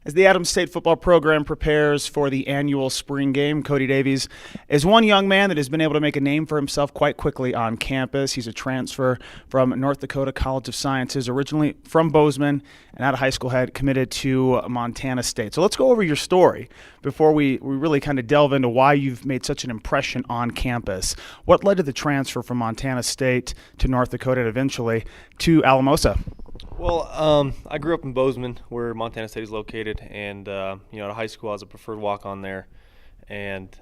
As the Adams State football program prepares for the annual spring game, Cody Davies is one young man that has been able to make a name for himself quite quickly on campus. He's a transfer from North Dakota College of Sciences, originally from Bozeman, and out of high school had committed to Montana State. So let's go over your story before we really kind of delve into why you've made such an impression on campus. What led to the transfer from Montana State to North Dakota and eventually to Alamosa? Well, I grew up in Bozeman, where Montana State is located, and out of high school I was a preferred walk-on there, and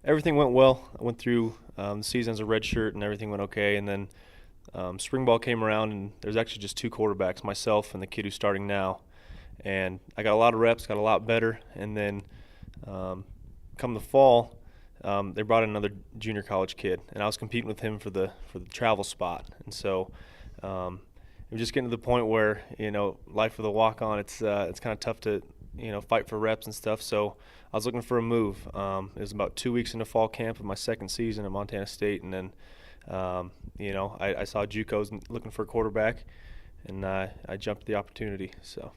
everything went well. I went through the season as a redshirt, and everything went okay. And then spring ball came around, and there's actually just two quarterbacks, myself and the kid who's starting now, and I got a lot of reps, got a lot better, and then come the fall, they brought in another junior college kid, and I was competing with him for the travel spot, and so. We're just getting to the point where, life with a walk-on, it's kind of tough to, fight for reps and stuff. So I was looking for a move. It was about 2 weeks into fall camp of my second season at Montana State, and then, I saw JUCOs looking for a quarterback, and I jumped at the opportunity. So,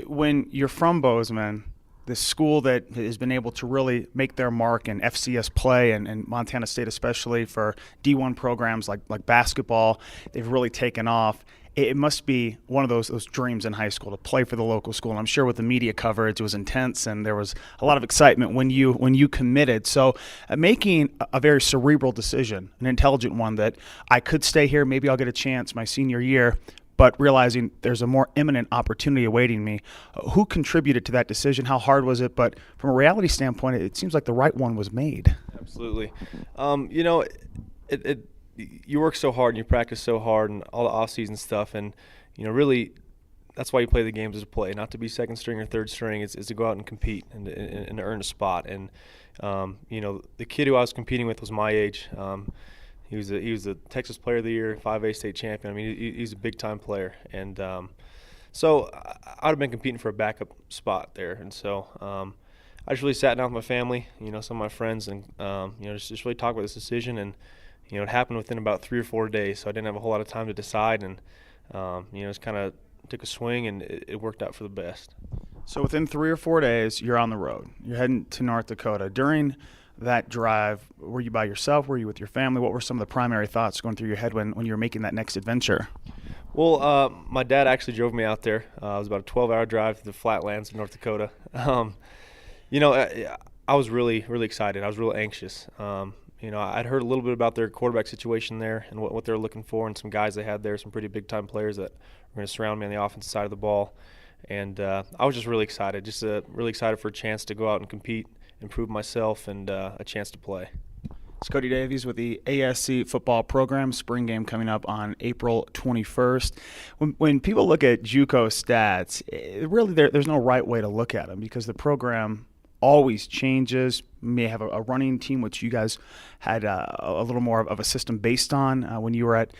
when you're from Bozeman, the school that has been able to really make their mark in FCS play and Montana State especially for D1 programs like basketball, they've really taken off. It must be one of those dreams in high school to play for the local school. And I'm sure with the media coverage, it was intense and there was a lot of excitement when you committed. So making a very cerebral decision, an intelligent one that I could stay here, maybe I'll get a chance my senior year, but realizing there's a more imminent opportunity awaiting me. Who contributed to that decision? How hard was it? But from a reality standpoint, it seems like the right one was made. Absolutely. You work so hard and you practice so hard and all the off-season stuff, and really that's why you play the games, is to play, not to be second string or third string. Is to go out and compete and to earn a spot. And the kid who I was competing with was my age. He was a Texas Player of the Year, 5A state champion. I mean, he's a big-time player. And so I'd have been competing for a backup spot there. And so I just really sat down with my family, some of my friends, and, just really talked about this decision. And, it happened within about 3 or 4 days, so I didn't have a whole lot of time to decide. And, just kind of took a swing, and it worked out for the best. So within 3 or 4 days, you're on the road. You're heading to North Dakota. During that drive, were you by yourself? Were you with your family? What were some of the primary thoughts going through your head when you were making that next adventure? Well, my dad actually drove me out there. It was about a 12-hour drive to the flatlands of North Dakota. I was really, really excited. I was real anxious. I'd heard a little bit about their quarterback situation there and what they're looking for, and some guys they had there, some pretty big-time players that were going to surround me on the offensive side of the ball. And I was just really excited, really excited for a chance to go out and compete, improve myself, and a chance to play. It's Cody Davies with the ASC football program. Spring game coming up on April 21st. When people look at JUCO stats, really there's no right way to look at them because the program always changes. You may have a running team, which you guys had a little more of a system based on when you were at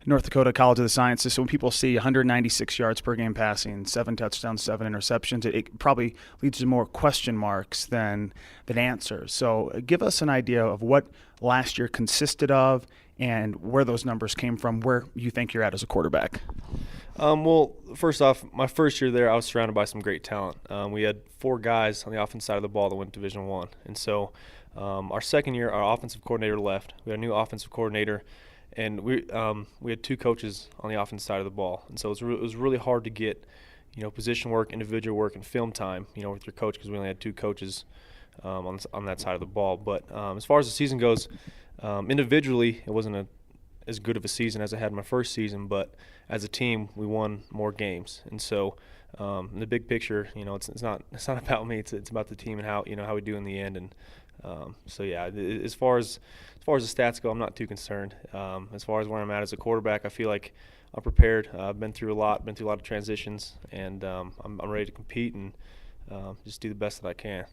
North Dakota College of the Sciences. So when people see 196 yards per game passing, 7 touchdowns, 7 interceptions, it probably leads to more question marks than answers. So give us an idea of what last year consisted of and where those numbers came from, where you think you're at as a quarterback. Well, first off, my first year there, I was surrounded by some great talent. We had 4 guys on the offense side of the ball that went Division I. And so our second year, our offensive coordinator left. We had a new offensive coordinator. And we had 2 coaches on the offense side of the ball, and so it was really hard to get, position work, individual work, and film time, with your coach, because we only had 2 coaches on that side of the ball. But as far as the season goes, individually it wasn't as good of a season as I had in my first season, but as a team we won more games. And so in the big picture, it's not about me. It's about the team and how we do in the end. And so yeah, as far as the stats go, I'm not too concerned. As far as where I'm at as a quarterback, I feel like I'm prepared. I've been through a lot of transitions, and I'm ready to compete and just do the best that I can.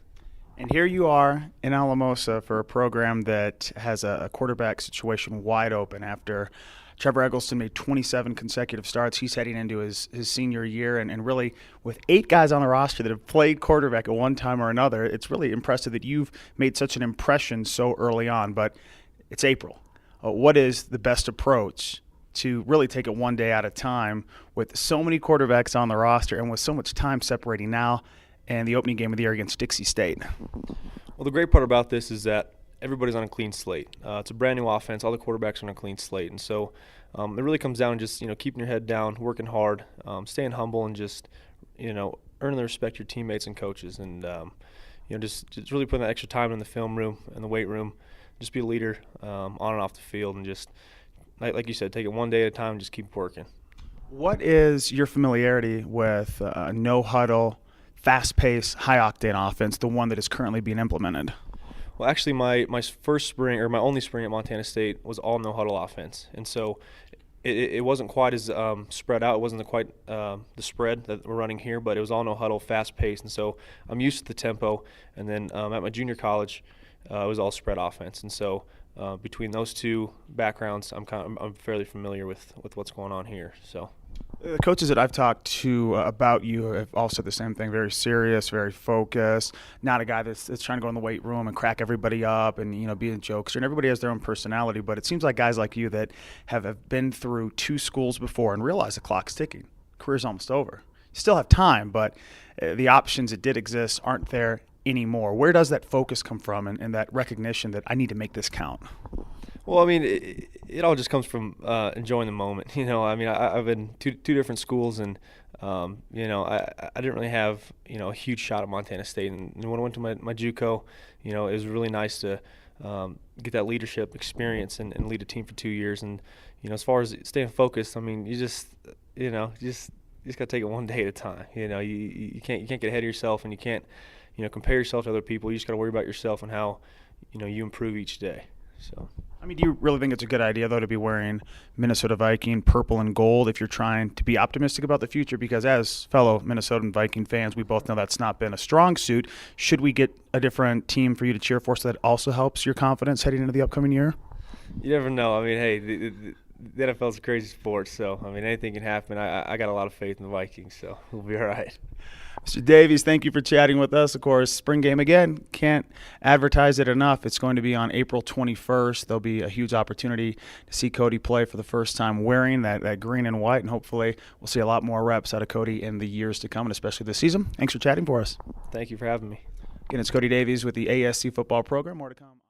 And here you are in Alamosa for a program that has a quarterback situation wide open after Trevor Eggleston made 27 consecutive starts. He's heading into his senior year, and really with 8 guys on the roster that have played quarterback at one time or another, it's really impressive that you've made such an impression so early on. But it's April. What is the best approach to really take it one day at a time with so many quarterbacks on the roster and with so much time separating now and the opening game of the year against Dixie State? Well, the great part about this is that everybody's on a clean slate. It's a brand new offense. All the quarterbacks are on a clean slate. And so it really comes down to just, keeping your head down, working hard, staying humble, and just, earning the respect of your teammates and coaches. And, just really putting that extra time in the film room and the weight room. Just be a leader on and off the field, and just, like you said, take it one day at a time and just keep working. What is your familiarity with no huddle, fast-paced, high-octane offense, the one that is currently being implemented? Well, actually, my first spring, or my only spring at Montana State, was all no-huddle offense. And so it wasn't quite as spread out. It wasn't quite the spread that we're running here, but it was all no-huddle, fast-paced. And so I'm used to the tempo. And then at my junior college, it was all spread offense. And so between those two backgrounds, I'm fairly familiar with what's going on here. So. The coaches that I've talked to about you have all said the same thing: very serious, very focused, not a guy that's trying to go in the weight room and crack everybody up and be a jokester. And everybody has their own personality, but it seems like guys like you that have been through two schools before and realize the clock's ticking. Career's almost over. You still have time, but the options that did exist aren't there anymore. Where does that focus come from and that recognition that I need to make this count? Well, I mean, it all just comes from enjoying the moment. I've been two different schools, and I didn't really have a huge shot at Montana State. And when I went to my JUCO, it was really nice to get that leadership experience and lead a team for 2 years. And as far as staying focused, I mean, you just got to take it one day at a time. You can't get ahead of yourself, and you can't compare yourself to other people. You just got to worry about yourself and how you improve each day. So. Do you really think it's a good idea, though, to be wearing Minnesota Viking purple and gold if you're trying to be optimistic about the future? Because as fellow Minnesota Viking fans, we both know that's not been a strong suit. Should we get a different team for you to cheer for so that also helps your confidence heading into the upcoming year? You never know. I mean, hey, the NFL is a crazy sport, so, anything can happen. I got a lot of faith in the Vikings, so we'll be all right. Mr. Davies, thank you for chatting with us. Of course, spring game again, can't advertise it enough. It's going to be on April 21st. There'll be a huge opportunity to see Cody play for the first time wearing that green and white, and hopefully we'll see a lot more reps out of Cody in the years to come, and especially this season. Thanks for chatting for us. Thank you for having me. Again, it's Cody Davies with the ASC football program. More to come.